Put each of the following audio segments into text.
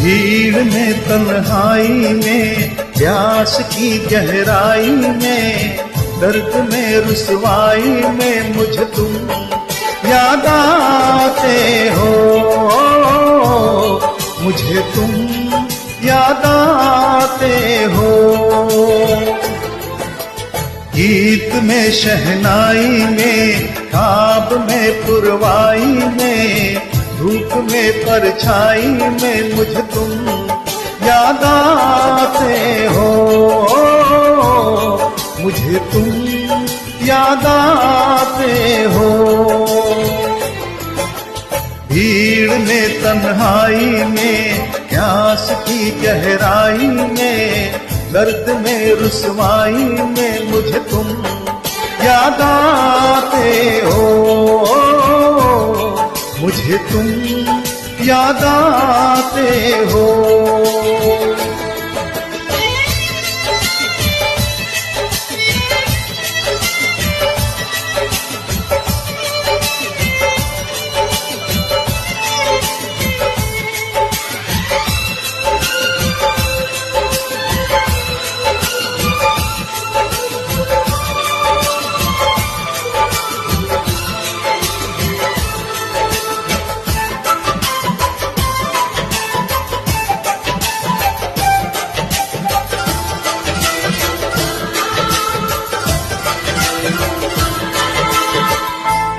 भीड़ में तन्हाई में, प्यास की गहराई में, दर्द में रुसवाई में मुझे तुम याद आते हो, मुझे तुम याद आते हो। गीत में शहनाई में, ख्वाब में पुरवाई में, धूप में परछाई में मुझे तुम याद आते हो, मुझे तुम याद आते हो। भीड़ में तन्हाई में, प्यास की गहराई में, दर्द में रुसवाई में मुझे तुम याद आते हो, मुझे तुम याद आते हो।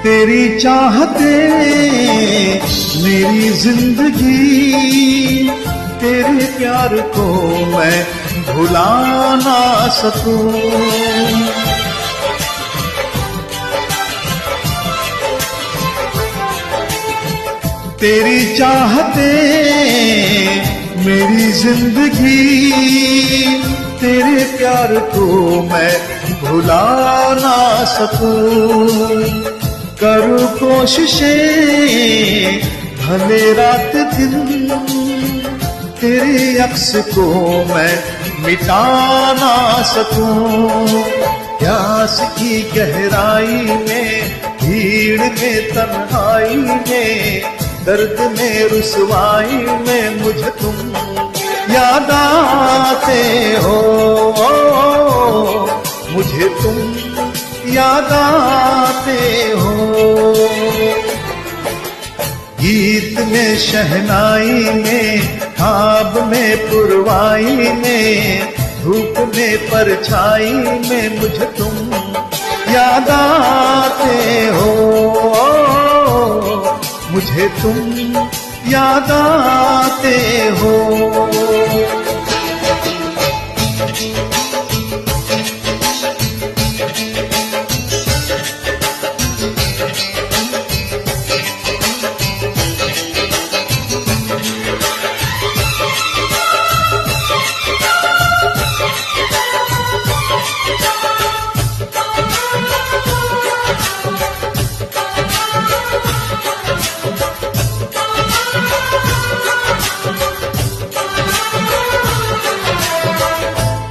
तेरी चाहते मेरी जिंदगी, तेरे प्यार को मैं भुला ना सकूं। तेरी चाहते मेरी जिंदगी, तेरे प्यार को मैं भुला ना सकूं। करूं कोशिशें भले रात दिन, तेरे अक्स को मैं मिटा ना सकूं। प्यास की गहराई में, भीड़ में तन्हाई में, दर्द में रुसवाई में मुझे तुम याद आते हो, मुझे तुम याद आते हो। गीत में शहनाई में, ख्वाब में पुरवाई में, धूप में परछाई में मुझे तुम याद आते हो, मुझे तुम याद आते हो।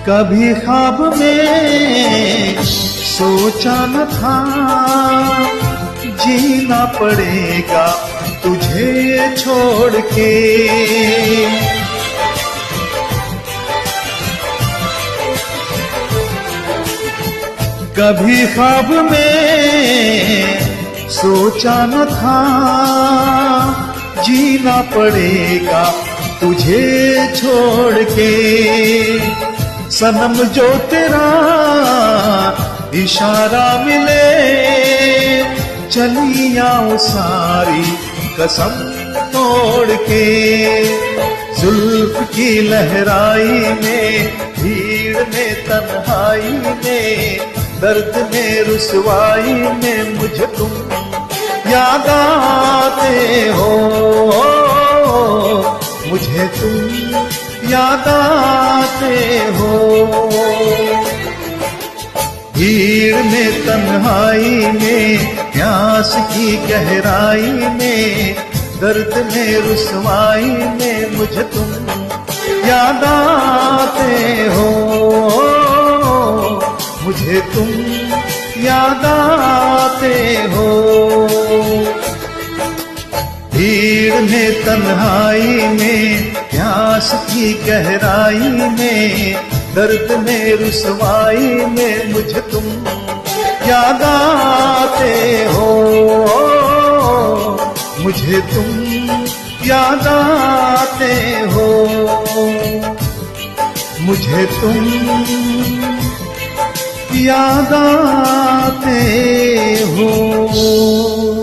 कभी ख्वाब में सोचा न था, जीना पड़ेगा तुझे छोड़ के। कभी ख्वाब में सोचा न था, जीना पड़ेगा तुझे छोड़ के। सनम जो तेरा इशारा मिले, चली आऊं सारी कसम तोड़ के। जुल्फ की लहराई में, भीड़ में तन्हाई में, दर्द में रुसवाई में मुझे तुम याद आते हो, मुझे तुम याद आते हो। भीड़ में तन्हाई में, प्यास की गहराई में, दर्द में रुसवाई में मुझे तुम याद आते हो, मुझे तुम याद आते हो। भीड़ में तन्हाई में, सांस की गहराई में, दर्द में रुसवाई में मुझे तुम याद आते हो, मुझे तुम याद आते हो, मुझे तुम याद आते हो।